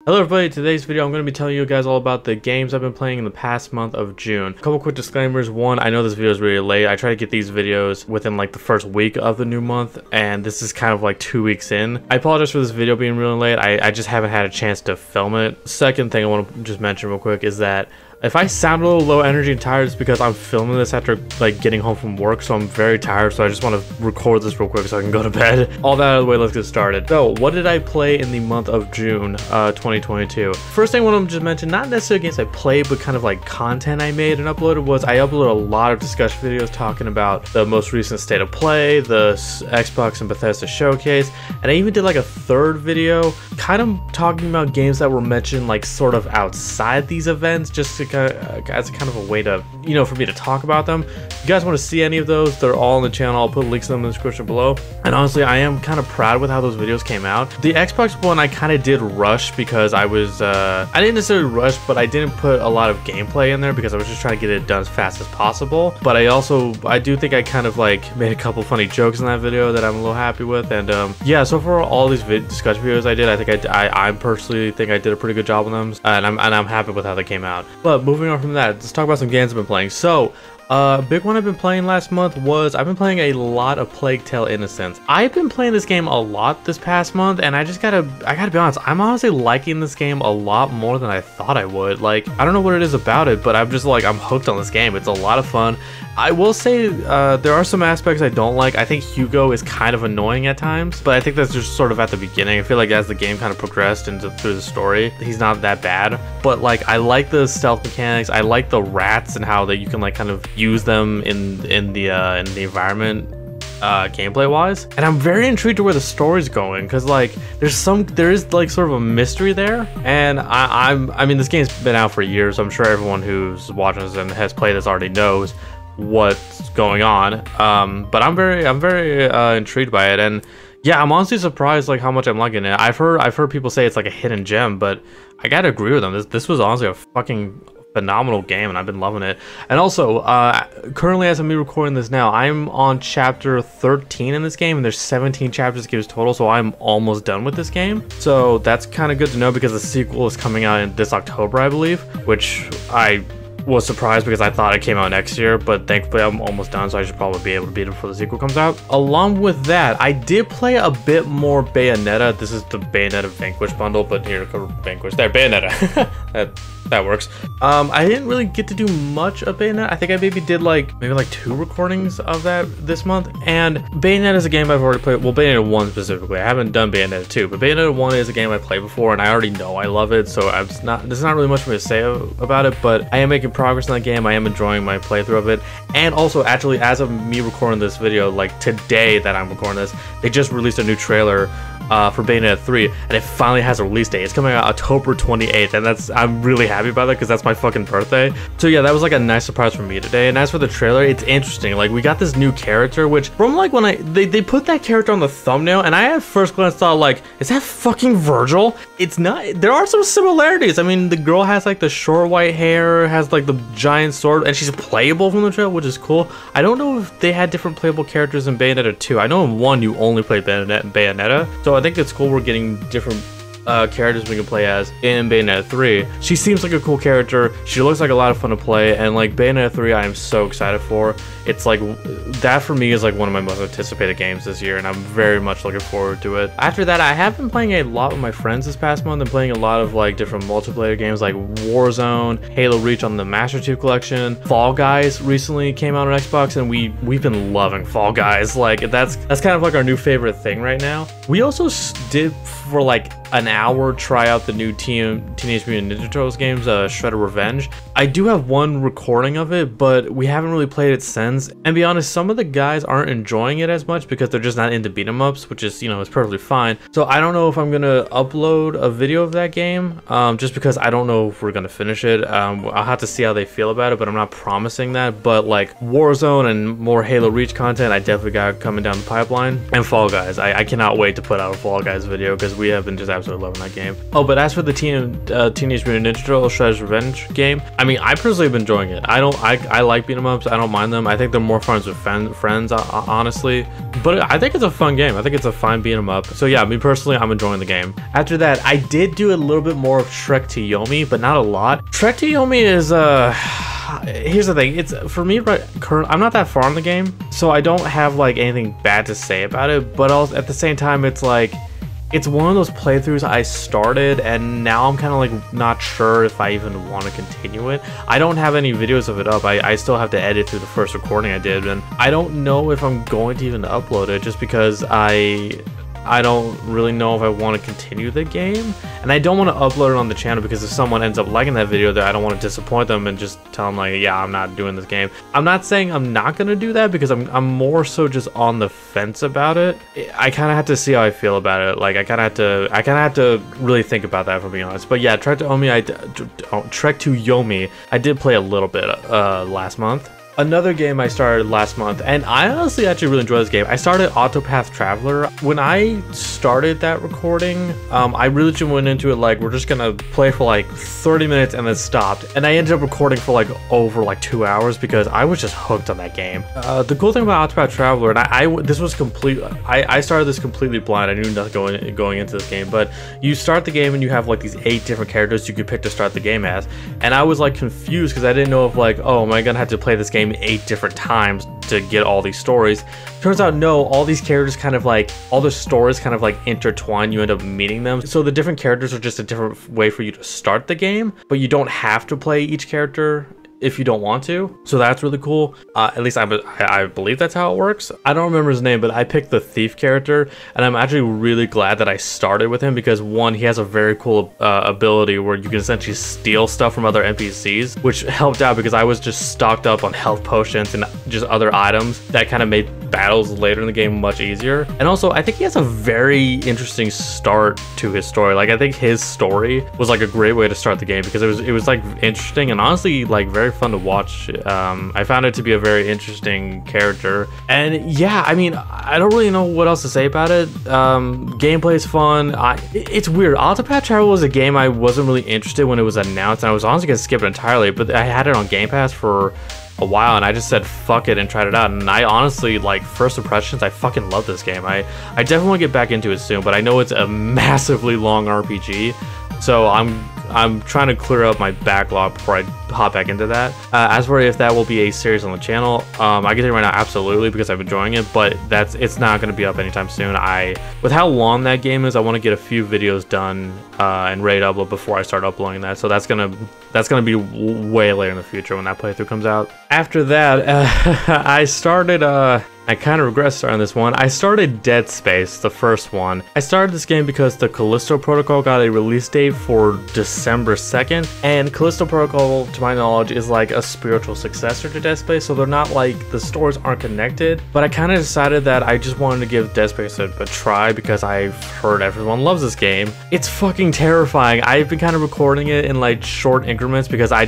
Hello everybody, today's video I'm going to be telling you guys all about the games I've been playing in the past month of June. A couple quick disclaimers. One, I know this video is really late. I try to get these videos within like the first week of the new month, and this is kind of like 2 weeks in. I apologize for this video being really late. I just haven't had a chance to film it. Second thing I want to just mention real quick is that if I sound a little low energy and tired, it's because I'm filming this after like getting home from work, so I'm very tired, so I just want to record this real quick so I can go to bed. All that out of the way, let's get started. So, what did I play in the month of June 2022? First thing I want to just mention, not necessarily games I played, but kind of like content I made and uploaded, was I uploaded a lot of discussion videos talking about the most recent state of play, the Xbox and Bethesda showcase, and I even did like a third video kind of talking about games that were mentioned like sort of outside these events, just to as kind of a way to, you know, for me to talk about them. If you guys want to see any of those, they're all on the channel. I'll put links to them in the description below. And honestly, I am kind of proud with how those videos came out. The Xbox one I kind of did rush because I was I didn't necessarily rush, but I didn't put a lot of gameplay in there because I was just trying to get it done as fast as possible. But I do think I kind of like made a couple funny jokes in that video that I'm a little happy with. And yeah, so for all these discussion videos I did, I think I personally think I did a pretty good job on them, and I'm happy with how they came out. But moving on from that, let's talk about some games I've been playing. So big one I've been playing last month was I've been playing a lot of Plague Tale Innocence. I've been playing this game a lot this past month, and I gotta be honest, I'm honestly liking this game a lot more than I thought I would. Like, I don't know what it is about it, but I'm just like, I'm hooked on this game. It's a lot of fun. I will say there are some aspects I don't like. I think Hugo is kind of annoying at times, but I think that's just sort of at the beginning. I feel like as the game kind of progressed through the story, he's not that bad. But like, I like the stealth mechanics. I like the rats and how that you can like kind of use them in the environment gameplay wise, and I'm very intrigued to where the story's going, because like there is like sort of a mystery there, and I mean, this game's been out for years, so I'm sure everyone who's watching this and has played this already knows what's going on, but I'm very intrigued by it. And yeah, I'm honestly surprised like how much I'm liking it. I've heard people say it's like a hidden gem, but I gotta agree with them. This was honestly a fucking phenomenal game, and I've been loving it. And also, currently as I'm recording this now, I'm on chapter 13 in this game, and there's 17 chapters games total, so I'm almost done with this game. So that's kind of good to know, because the sequel is coming out in this October, I believe, which I was surprised because I thought it came out next year, but thankfully I'm almost done, so I should probably be able to beat it before the sequel comes out. Along with that, I did play a bit more Bayonetta. This is the Bayonetta Vanquish bundle, but here, Vanquish, there, Bayonetta. that works. I didn't really get to do much of Bayonetta. I think I maybe did like 2 recordings of that this month. And Bayonetta is a game I've already played. Well, Bayonetta 1 specifically. I haven't done Bayonetta 2, but Bayonetta 1 is a game I played before, and I already know I love it, so there's not really much for me to say about it, but I am making progress in that game. I am enjoying my playthrough of it. And also, actually, as of me recording this video, like today that I'm recording this, they just released a new trailer for Bayonetta 3, and it finally has a release date. It's coming out October 28th, and I'm really happy about that because that's my fucking birthday. So yeah, that was like a nice surprise for me today. And as for the trailer, it's interesting. Like, we got this new character, which from like when they put that character on the thumbnail, and I at first glance thought like, is that fucking Virgil? It's not. There are some similarities. I mean, the girl has like the short white hair, has like the giant sword, and she's playable from the trailer, which is cool. I don't know if they had different playable characters in Bayonetta 2. I know in 1 you only played Bayonetta, so I think it's cool we're getting different characters we can play as in Bayonetta 3. She seems like a cool character. She looks like a lot of fun to play, and like Bayonetta 3 I am so excited for. It's like, that for me is like one of my most anticipated games this year, and I'm very much looking forward to it. After that, I have been playing a lot with my friends this past month, and playing a lot of like different multiplayer games like Warzone, Halo Reach on the Master Chief Collection. Fall Guys recently came out on Xbox, and we've been loving Fall Guys. Like, that's kind of like our new favorite thing right now. We also did for like an hour try out the new Teenage Mutant Ninja Turtles games, Shredder Revenge. I do have one recording of it, but we haven't really played it since. And be honest, some of the guys aren't enjoying it as much because they're just not into beat 'em ups, which is, you know, it's perfectly fine. So I don't know if I'm gonna upload a video of that game, just because I don't know if we're gonna finish it. I'll have to see how they feel about it, but I'm not promising that. But like Warzone and more Halo Reach content, I definitely got coming down the pipeline. And Fall Guys, I cannot wait to put out a Fall Guys video, because we have been just absolutely loving that game. Oh, but as for the Teenage Mutant Ninja Turtles Shredder's Revenge game, I mean, I personally have been enjoying it. I like beat 'em ups. I don't mind them. I think they're more fun with friends, honestly. But I think it's a fun game. I think it's a fun beat 'em up. So yeah, me personally, I'm enjoying the game. After that, I did do a little bit more of Trek to Yomi, but not a lot. Trek to Yomi is here's the thing, it's for me right I'm not that far in the game, so I don't have like anything bad to say about it, but also at the same time it's like it's one of those playthroughs I started and now I'm kind of like not sure if I even want to continue it. I don't have any videos of it up. I still have to edit through the first recording I did, and I don't know if I'm going to even upload it just because I don't really know if I want to continue the game, and I don't want to upload it on the channel because if someone ends up liking that video, I don't want to disappoint them and just tell them like, yeah, I'm not doing this game. I'm not saying I'm not gonna do that because I'm more so just on the fence about it. I kind of have to see how I feel about it. Like I kind of have to really think about that, if I'm being honest. But yeah, Trek to Yomi, I did play a little bit last month. Another game I started last month, and I honestly actually really enjoy this game. I started Octopath Traveler. When I started that recording, I really just went into it like, we're just gonna play for like 30 minutes and then stopped. And I ended up recording for like over like 2 hours because I was just hooked on that game. The cool thing about Octopath Traveler, and I started this completely blind. I knew nothing going into this game, but you start the game and you have like these 8 different characters you could pick to start the game as. And I was like confused because I didn't know if like, oh, am I gonna have to play this game 8 different times to get all these stories? Turns out no, all these characters kind of like, all the stories kind of like intertwine, you end up meeting them. So the different characters are just a different way for you to start the game, but you don't have to play each character if you don't want to. So that's really cool. At least I believe that's how it works. I don't remember his name, but I picked the thief character, and I'm actually really glad that I started with him because one, he has a very cool ability where you can essentially steal stuff from other NPCs, which helped out because I was just stocked up on health potions and just other items that kind of made battles later in the game much easier. And also, I think he has a very interesting start to his story. Like I think his story was like a great way to start the game because it was like interesting and honestly like very fun to watch. I found it to be a very interesting character, and yeah, I mean, I don't really know what else to say about it. Gameplay is fun. It's weird. Octopath Traveler was a game I wasn't really interested when it was announced, and I was honestly gonna skip it entirely, but I had it on Game Pass for a while and I just said fuck it and tried it out, and I honestly, like, first impressions, I fucking love this game. I definitely want to get back into it soon, but I know it's a massively long RPG, so I'm trying to clear up my backlog before I hop back into that. As for if that will be a series on the channel, I can tell you right now, absolutely, because I'm enjoying it, but it's not going to be up anytime soon. With how long that game is, I want to get a few videos done and ready to upload before I start uploading that. So that's gonna be way later in the future when that playthrough comes out. After that, I kind of regret starting this one. I started Dead Space, the first one. I started this game because the Callisto Protocol got a release date for December 2nd, and Callisto Protocol, to my knowledge, is like a spiritual successor to Dead Space, so they're not like, the stories aren't connected, but I kind of decided that I just wanted to give Dead Space a try because I've heard everyone loves this game. It's fucking terrifying. I've been kind of recording it in like short increments because I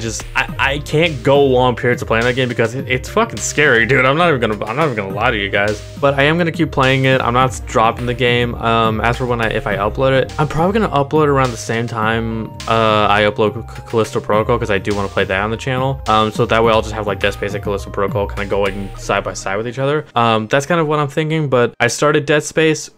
can't go long periods of playing that game because it's fucking scary, dude. I'm not even gonna lie to you guys, but I am gonna keep playing it. I'm not dropping the game. As for if I upload it, I'm probably gonna upload around the same time I upload Callisto Protocol because I do want to play that on the channel. So that way I'll just have like Dead Space and Callisto Protocol kind of going side by side with each other. That's kind of what I'm thinking. But I started Dead Space.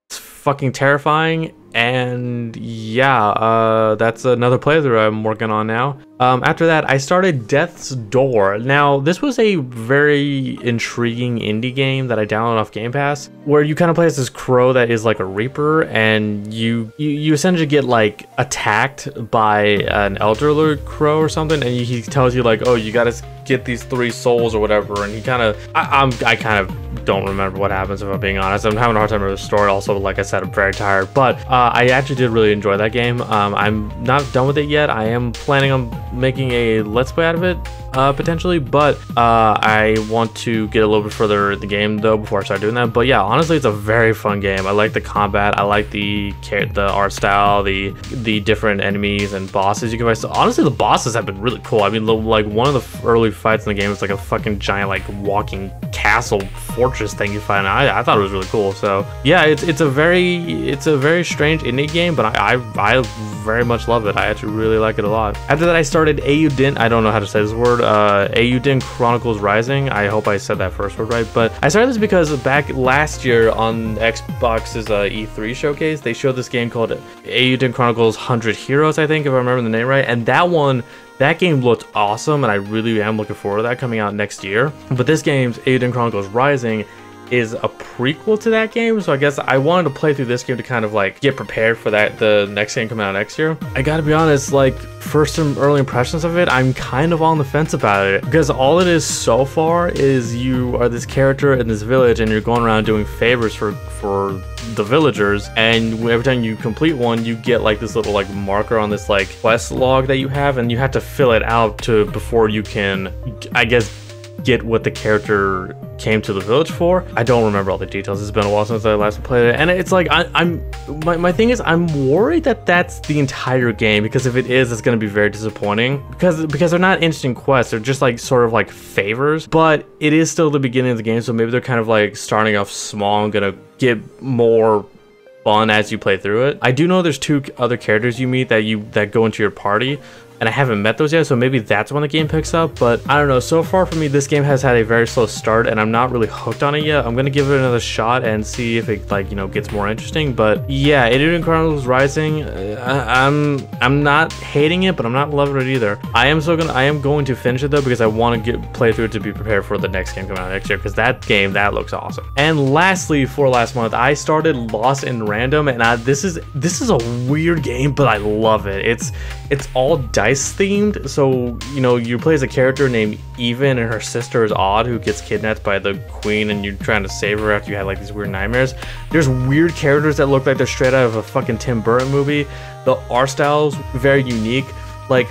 It's fucking terrifying. And yeah, that's another playthrough I'm working on now. After that, I started Death's Door. Now, this was a very intriguing indie game that I downloaded off Game Pass, where you kind of play as this crow that is like a reaper, and you essentially get like attacked by an elder crow or something, and he tells you like, oh, you gotta get these 3 souls or whatever, and he kind of, I kind of don't remember what happens, if I'm being honest. I'm having a hard time with the story. Also, like I said, I'm very tired, but I actually did really enjoy that game. I'm not done with it yet. I am planning on making a let's play out of it potentially, but I want to get a little bit further in the game though before I start doing that. But yeah, honestly, it's a very fun game. I like the combat, I like the art style, the different enemies and bosses you can fight. So honestly, the bosses have been really cool. I mean, like one of the early fights in the game is like a fucking giant like walking castle fortress thing you find. I thought it was really cool. So yeah, it's a very strange indie game, but I very much love it. I actually really like it a lot. After that, I started Eiyuden. I don't know how to say this word. Eiyuden Chronicles Rising. I hope I said that first word right. But I started this because back last year on Xbox's E3 showcase, they showed this game called Eiyuden Chronicles 100 Heroes, I think, if I remember the name right. And that game looked awesome, and I really am looking forward to that coming out next year. But this game's Eiyuden Chronicles Rising is a prequel to that game, so I guess I wanted to play through this game to kind of like get prepared for the next game coming out next year. I gotta be honest, like first some early impressions of it, I'm kind of on the fence about it, because all it is so far is you are this character in this village and you're going around doing favors for the villagers, and every time you complete one, you get like this little like marker on this like quest log that you have, and you have to fill it out before you can, I guess, get what the character came to the village for. I don't remember all the details. It's been a while since I last played it, and it's like my thing is I'm worried that that's the entire game, because if it is, it's going to be very disappointing, because they're not instant quests. They're just like sort of like favors, but it is still the beginning of the game, so maybe they're kind of like starting off small and gonna get more fun as you play through it. I do know there's 2 other characters you meet that go into your party, and I haven't met those yet, so maybe that's when the game picks up. But I don't know, so far for me, this game has had a very slow start, and I'm not really hooked on it yet. I'm gonna give it another shot and see if it, like, you know, gets more interesting. But yeah, Eiyuden Chronicles Rising, I'm not hating it, but I'm not loving it either. I am going to finish it though, because I want to play through it to be prepared for the next game coming out next year, because that looks awesome. And lastly, for last month, I started Lost in Random, and this is a weird game, but I love it. It's all dice themed, so you know, you play as a character named Even, and her sister is Odd, who gets kidnapped by the queen, and you're trying to save her after you had like these weird nightmares. There's weird characters that look like they're straight out of a fucking Tim Burton movie. The art style's very unique. Like,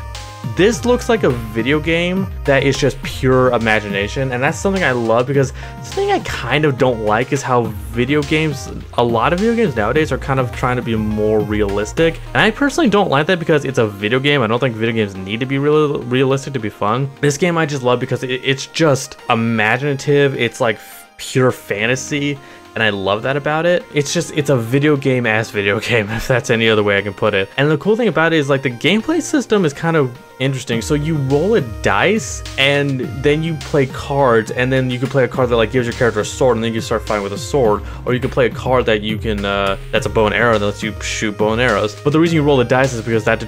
this looks like a video game that is just pure imagination, and that's something I love, because something I kind of don't like is how a lot of video games nowadays are kind of trying to be more realistic, and I personally don't like that, because it's a video game. I don't think video games need to be realistic to be fun. This game I just love because it's just imaginative. It's like pure fantasy, and I love that about it. It's a video game ass video game, if that's any other way I can put it. And the cool thing about it is, like, the gameplay system is kind of interesting. So you roll a dice, and then you play cards, and then you can play a card that like gives your character a sword, and then you can start fighting with a sword, or you can play a card that you can that's a bow and arrow that lets you shoot bow and arrows. But the reason you roll the dice is because that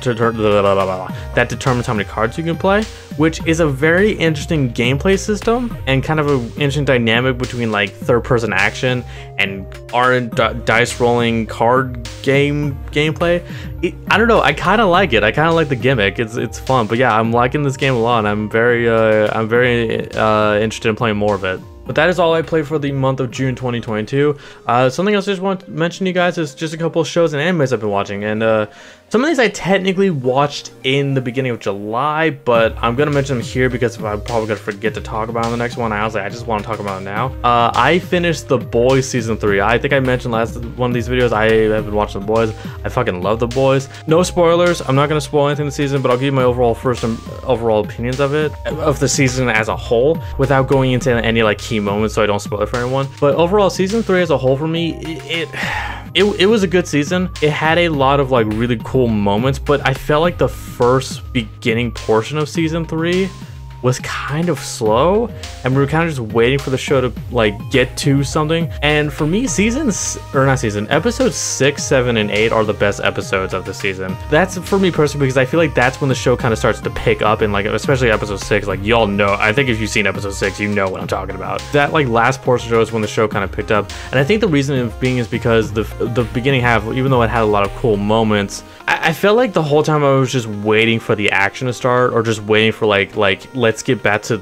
determines how many cards you can play, which is a very interesting gameplay system, and kind of an interesting dynamic between like third-person action and dice rolling card gameplay. I don't know, I kind of like it. I kind of like the gimmick. It's fun. But yeah, I'm liking this game a lot, and I'm very interested in playing more of it. But that is all I played for the month of June 2022. Something else I just want to mention to you guys is just a couple of shows and animes I've been watching. And some of these I technically watched in the beginning of July, but I'm going to mention them here because I'm probably going to forget to talk about it on the next one. I just want to talk about it now. I finished The Boys Season 3. I think I mentioned last one of these videos, I have been watching The Boys. I fucking love The Boys. No spoilers. I'm not going to spoil anything this season, but I'll give you my overall opinions of the season as a whole, without going into any like key moments, so I don't spoil it for anyone. But overall, Season 3 as a whole for me, it was a good season. It had a lot of like really cool moments, but I felt like the first beginning portion of Season 3 was kind of slow, and we were kind of just waiting for the show to like get to something. And for me, episodes 6, 7, and 8 are the best episodes of the season. That's for me personally, because I feel like that's when the show kind of starts to pick up, and like especially episode 6, like y'all know, I think if you've seen episode 6, you know what I'm talking about. That like last portion show is when the show kind of picked up, and I think the reason being is because the beginning half, even though it had a lot of cool moments, I felt like the whole time I was just waiting for the action to start, or just waiting for like let's get back to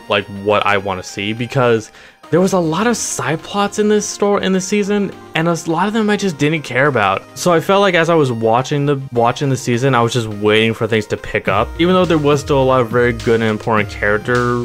like what I want to see, because there was a lot of side plots in this season, and a lot of them I just didn't care about. So I felt like as I was watching the season, I was just waiting for things to pick up. Even though there was still a lot of very good and important character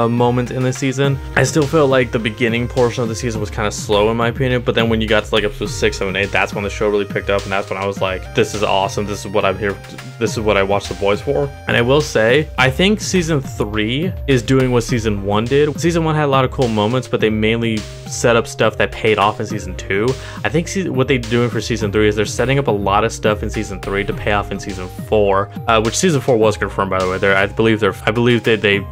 moments in this season, I still felt like the beginning portion of the season was kind of slow in my opinion. But then when you got to like episode 6, 7, 8, that's when the show really picked up, and that's when I was like, this is awesome. This is what I'm here this is what I watched The Boys for. And I will say, I think season 3 is doing what season 1 did. Season 1 had a lot of cool moments, but they mainly set up stuff that paid off in season 2. I think what they're doing for season 3 is they're setting up a lot of stuff in season 3 to pay off in season 4, which season 4 was confirmed, by the way. I believe that they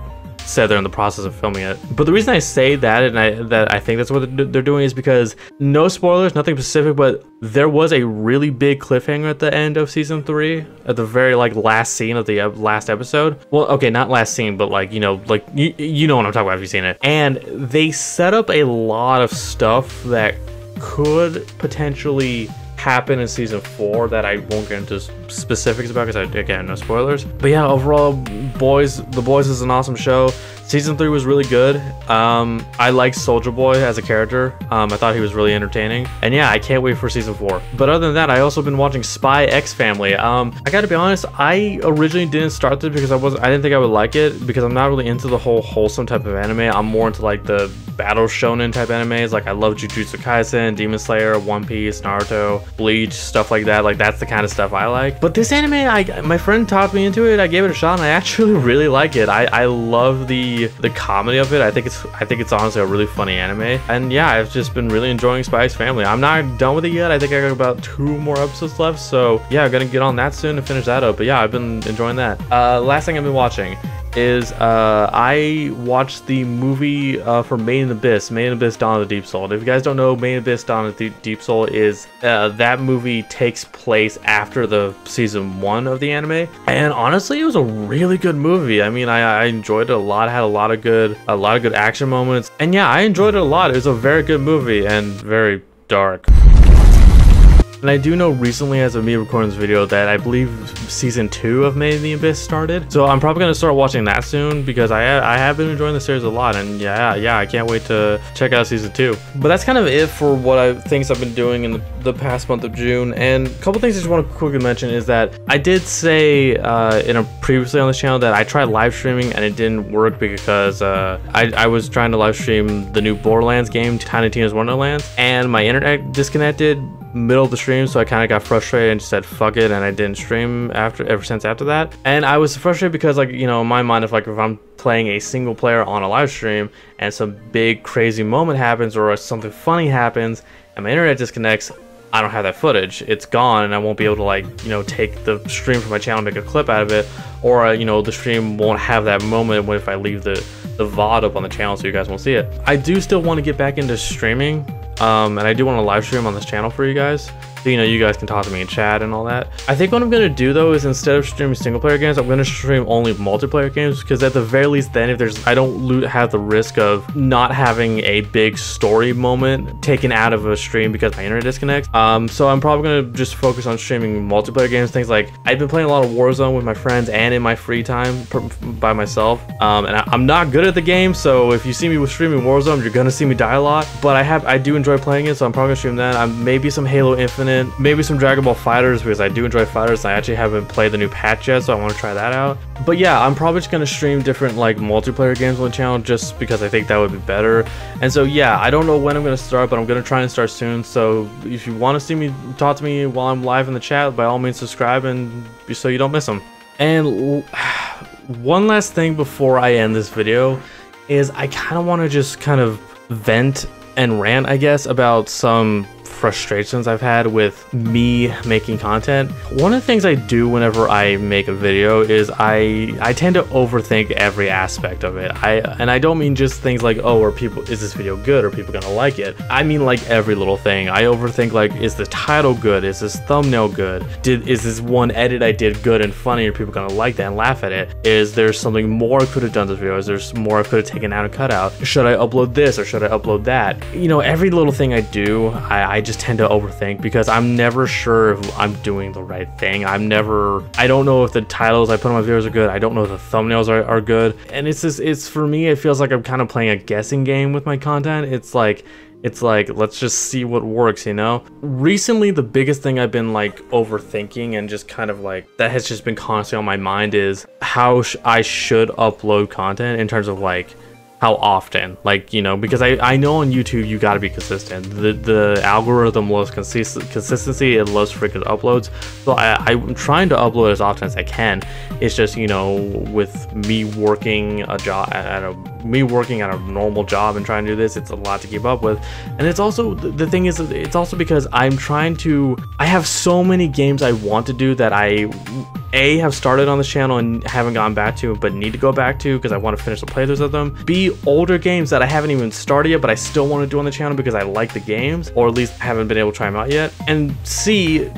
said they're in the process of filming it. But the reason I say that and I think that's what they're doing is because, no spoilers, nothing specific, but there was a really big cliffhanger at the end of season 3, at the very last scene of the last episode. Well, okay, not last scene, but you know what I'm talking about if you've seen it. And they set up a lot of stuff that could potentially happen in season 4 that I won't get into specifics about because again, no spoilers. But yeah, overall, The Boys is an awesome show. Season 3 was really good. I like Soldier Boy as a character. I thought he was really entertaining, and yeah, I can't wait for season 4. But other than that, I also been watching Spy X Family. I gotta be honest, I originally didn't start this because I didn't think I would like it, because I'm not really into the whole wholesome type of anime. I'm more into like the battle shonen type animes. Like I love Jujutsu Kaisen, Demon Slayer, One Piece, Naruto, Bleach, stuff like that. Like that's the kind of stuff I like. But this anime, my friend talked me into it. I gave it a shot, and I actually really like it. I love the comedy of it. I think it's honestly a really funny anime. And yeah, I've just been really enjoying Spy X Family. I'm not done with it yet. I think I got about 2 more episodes left. So yeah, I'm gonna get on that soon to finish that up. But yeah, I've been enjoying that. Last thing I've been watching is I watched the movie for Made in Abyss, Dawn of the Deep Soul. If you guys don't know, Made in Abyss, Dawn of the Deep Soul is that movie takes place after the season 1 of the anime, and honestly, it was a really good movie. I mean, I enjoyed it a lot. It had a lot of good action moments, and yeah, I enjoyed it a lot. It was a very good movie and very dark. And I do know recently, as of me recording this video, that I believe season 2 of Made in the Abyss started. So I'm probably gonna start watching that soon, because I have been enjoying the series a lot, and yeah, I can't wait to check out season 2. But that's kind of it for what things I've been doing in the past month of June. And a couple things I just want to quickly mention is that I did say previously on this channel that I tried live streaming and it didn't work because I was trying to live stream the new Borderlands game, Tiny Tina's Wonderlands, and my internet disconnected middle of the stream, so I kind of got frustrated and just said fuck it, and I didn't stream ever since after that. And I was frustrated because, like, you know, in my mind, if I'm playing a single player on a live stream and some big crazy moment happens or something funny happens and my internet disconnects, I don't have that footage. It's gone, and I won't be able to, like, you know, take the stream from my channel and make a clip out of it, or you know, the stream won't have that moment if I leave the VOD up on the channel, so you guys won't see it. I do still want to get back into streaming, and I do want to live stream on this channel for you guys, so you know, you guys can talk to me in chat and all that. I think what I'm gonna do though is, instead of streaming single player games, I'm gonna stream only multiplayer games, because at the very least then, if I don't have the risk of not having a big story moment taken out of a stream because my internet disconnects. So I'm probably gonna just focus on streaming multiplayer games, things like I've been playing a lot of Warzone with my friends and in my free time by myself, and I'm not good at the game, so if you see me streaming Warzone, you're gonna see me die a lot, but I do enjoy playing it, so I'm probably gonna stream that. Maybe some Halo Infinite, maybe some Dragon Ball FighterZ, because I do enjoy fighters. I actually haven't played the new patch yet, so I want to try that out. But yeah, I'm probably just gonna stream different like multiplayer games on the channel, just because I think that would be better. And so yeah, I don't know when I'm gonna start, but I'm gonna try and start soon. So if you want to see me talk to me while I'm live in the chat, by all means subscribe, and so you don't miss them. And one last thing before I end this video is I kind of want to just kind of vent and rant, I guess, about some frustrations I've had with me making content. One of the things I do whenever I make a video is I tend to overthink every aspect of it. And I don't mean just things like, oh, is this video good? Are people gonna like it? I mean like every little thing. I overthink, like, is the title good? Is this thumbnail good? Is this one edit I did good and funny? Are people gonna like that and laugh at it? Is there something more I could have done to this video? Is there more I could have taken out and cut out? Should I upload this or should I upload that? You know, every little thing I do, I just tend to overthink, because I'm never sure if I'm doing the right thing. I don't know if the titles I put on my videos are good. I don't know if the thumbnails are good. And it's for me, it feels like I'm kind of playing a guessing game with my content. It's like, let's just see what works, you know? Recently, the biggest thing I've been like overthinking and just kind of like, that has just been constantly on my mind is how I should upload content, in terms of like how often, like, you know, because I know on YouTube you got to be consistent. The algorithm loves consistency, it loves freaking uploads, so I'm trying to upload as often as I can. It's just, you know, with me working a job at a normal job and trying to do this, it's a lot to keep up with. And it's also, the thing is, it's also because I have so many games I want to do that I have started on this channel and haven't gone back to, but need to go back to because I want to finish the playthroughs of them. B, older games that I haven't even started yet, but I still want to do on the channel because I like the games, or at least haven't been able to try them out yet. And C,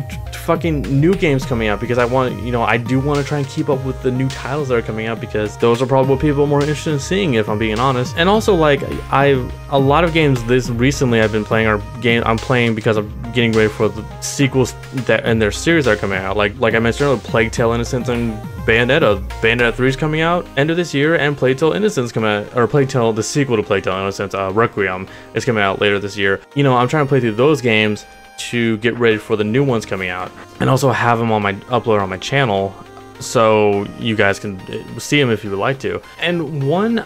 fucking new games coming out, because I want, you know, I do want to try and keep up with the new titles that are coming out, because those are probably what people are more interested in seeing, if I'm being honest. And also, like, a lot of games this recently I've been playing I'm playing because I'm getting ready for the sequels that and their series that are coming out. Like I mentioned earlier, Plague Tale: Innocence and Bayonetta. Bayonetta 3 is coming out end of this year, and Plague Tale: Innocence coming out, or Plague Tale, the sequel to Plague Tale: Innocence, Requiem, is coming out later this year. You know, I'm trying to play through those games to get ready for the new ones coming out, and also have them on my upload on my channel, so you guys can see them if you would like to. And one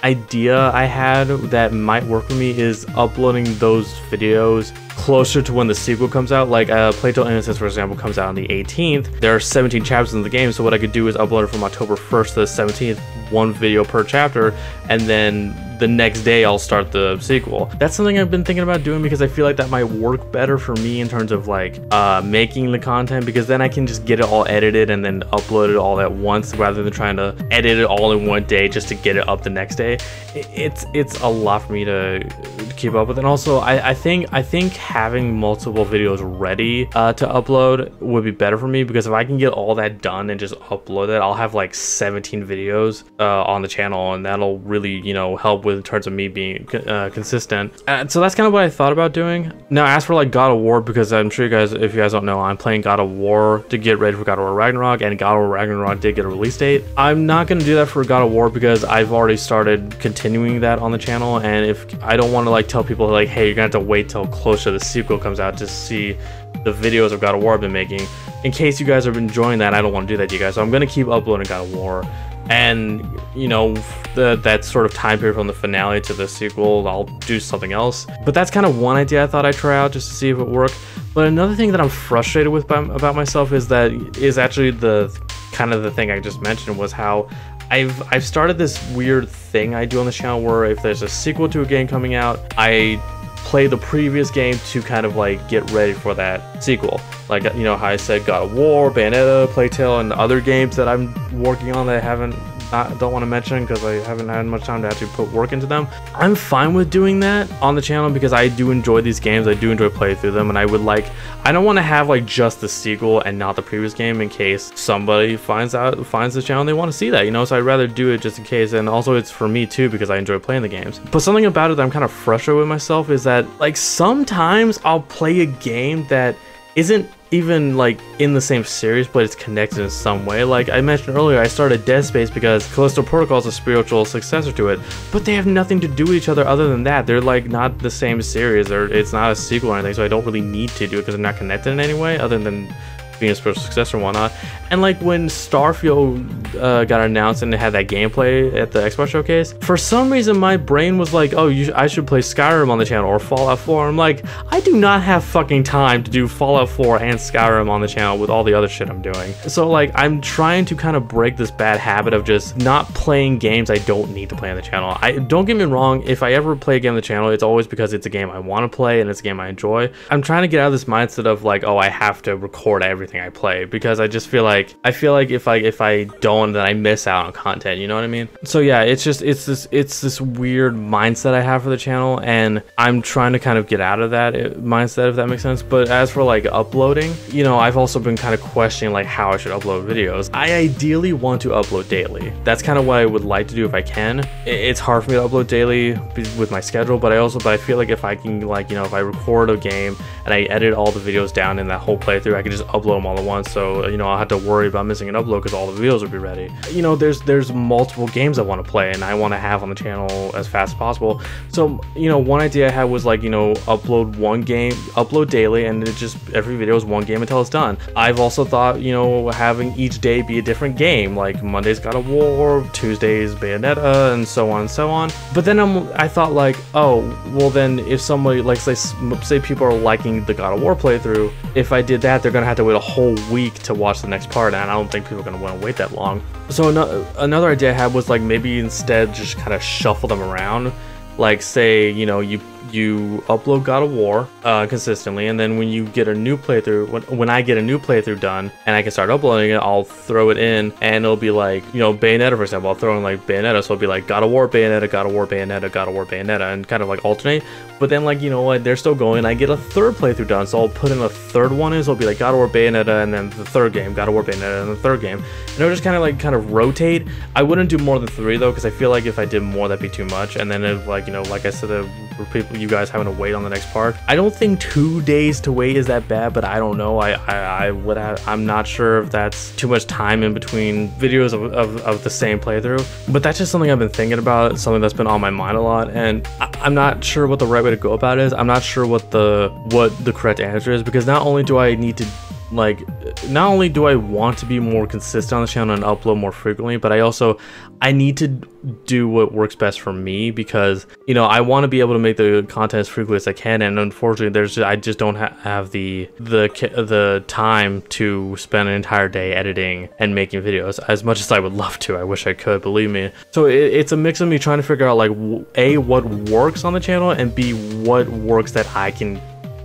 idea I had that might work for me is uploading those videos closer to when the sequel comes out. Like Plague Tale: Innocence, for example, comes out on the 18th. There are 17 chapters in the game, so what I could do is upload it from October 1st to the 17th, one video per chapter, and then the next day I'll start the sequel. That's something I've been thinking about doing, because I feel like that might work better for me in terms of like making the content, because then I can just get it all edited and then upload it all at once, rather than trying to edit it all in one day just to get it up the next day. It's a lot for me to keep up with. And also I think having multiple videos ready to upload would be better for me, because if I can get all that done and just upload it, I'll have like 17 videos on the channel, and that'll really, you know, help with in terms of me being consistent. So that's kind of what I thought about doing. Now, as for like God of War, because I'm sure you guys, if you guys don't know, I'm playing God of War to get ready for God of War Ragnarok, and God of War Ragnarok did get a release date. I'm not going to do that for God of War, because I've already started continuing that on the channel, and if I don't want to like tell people like, hey, you're gonna have to wait till close to the sequel comes out to see the videos of God of War I've been making. In case you guys are enjoying that, I don't want to do that to you guys, so I'm going to keep uploading God of War. And, you know, that sort of time period from the finale to the sequel, I'll do something else. But that's kind of one idea I thought I'd try out just to see if it worked. But another thing that I'm frustrated with about myself is actually the kind of the thing I just mentioned, was how I've started this weird thing I do on the channel, where if there's a sequel to a game coming out, I play the previous game to kind of like get ready for that sequel. Like, you know how I said God of War, Bayonetta, Plague Tale, and other games that I'm working on that I don't want to mention because I haven't had much time to actually put work into them. I'm fine with doing that on the channel, because I do enjoy these games. I do enjoy playing through them, and I don't want to have like just the sequel and not the previous game, in case somebody finds the channel and they want to see that, you know. So I'd rather do it just in case. And also it's for me too, because I enjoy playing the games. But something about it that I'm kind of frustrated with myself is that, like, sometimes I'll play a game that isn't even like in the same series, but it's connected in some way. Like I mentioned earlier, I started Dead Space because Callisto Protocol is a spiritual successor to it, but they have nothing to do with each other other than that. They're like not the same series, or it's not a sequel or anything, so I don't really need to do it because they're not connected in any way other than being a spiritual successor and whatnot. And like when Starfield got announced and it had that gameplay at the Xbox showcase, for some reason my brain was like, oh, I should play Skyrim on the channel or Fallout 4. I'm like, I do not have fucking time to do Fallout 4 and Skyrim on the channel with all the other shit I'm doing. So like I'm trying to kind of break this bad habit of just not playing games I don't need to play on the channel. Don't get me wrong, if I ever play a game on the channel, it's always because it's a game I want to play and it's a game I enjoy. I'm trying to get out of this mindset of like, oh, I have to record everything I play, because I just feel like if I don't, then I miss out on content, you know what I mean? So yeah, it's this weird mindset I have for the channel, and I'm trying to kind of get out of that mindset, if that makes sense. But as for like uploading, you know, I've also been kind of questioning like how I should upload videos. I ideally want to upload daily. That's kind of what I would like to do if I can. It's hard for me to upload daily with my schedule, but I feel like if I can, like, you know, if I record a game and I edit all the videos down in that whole playthrough, I can just upload them all at once, so you know, I'll have to worry about missing an upload because all the videos will be ready. You know, there's multiple games I want to play and I want to have on the channel as fast as possible. So you know, one idea I had was like, you know, upload one game, upload daily, and it just every video is one game until it's done. I've also thought, you know, having each day be a different game, like Monday's God of War, Tuesday's Bayonetta, and so on and so on. But then I thought like, oh, well then if somebody, like say people are liking the God of War playthrough, if I did that, they're gonna have to wait a whole week to watch the next part, and I don't think people are gonna want to wait that long. So another idea I had was like maybe instead just kind of shuffle them around. Like say, you know, you upload God of War consistently, and then when you get a new playthrough, when I get a new playthrough done and I can start uploading it, I'll throw it in, and it'll be like, you know, Bayonetta for example, I'll throw in like Bayonetta, so it'll be like God of War, Bayonetta, God of War, Bayonetta, God of War, Bayonetta, and kind of like alternate. But then like, you know what, they're still going, I get a third playthrough done, so I'll put in a third one in, so it'll be like God of War, Bayonetta, and then the third game, God of War, Bayonetta, and the third game, and it'll just kind of rotate. I wouldn't do more than 3 though, because I feel like if I did more, that'd be too much, and then it, like, you know, like I said, for people, you guys having to wait on the next part. I don't think 2 days to wait is that bad, but I don't know. I'm not sure if that's too much time in between videos of the same playthrough. But that's just something I've been thinking about, something that's been on my mind a lot, and I'm not sure what the right way to go about it is. I'm not sure what the correct answer is, because not only do I need to not only do I want to be more consistent on the channel and upload more frequently, but I need to do what works best for me, because you know, I want to be able to make the content as frequently as I can, and unfortunately I just don't have the time to spend an entire day editing and making videos as much as I would love to. I wish I could, believe me. So it's a mix of me trying to figure out like A, what works on the channel, and B, what works that I can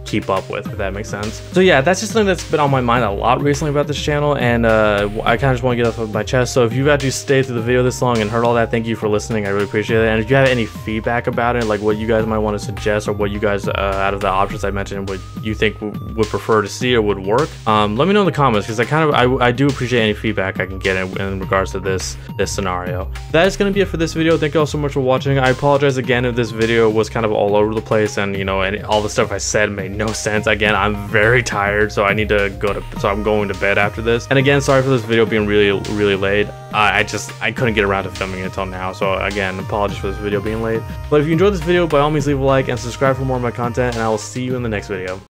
keep up with, if that makes sense. So yeah, that's just something that's been on my mind a lot recently about this channel, and I kind of just want to get off my chest. So if you've actually stayed through the video this long and heard all that, thank you for listening. I really appreciate it. And if you have any feedback about it, like what you guys might want to suggest, or what you guys out of the options I mentioned, what you think would prefer to see or would work, let me know in the comments, because I do appreciate any feedback I can get in regards to this scenario. That is going to be it for this video. Thank you all so much for watching. I apologize again if this video was kind of all over the place, and you know, and all the stuff I said made no sense. Again, I'm very tired, so I need to so I'm going to bed after this. And again, sorry for this video being really late. I couldn't get around to filming it until now, so again, apologies for this video being late. But if you enjoyed this video, by all means leave a like and subscribe for more of my content, and I will see you in the next video.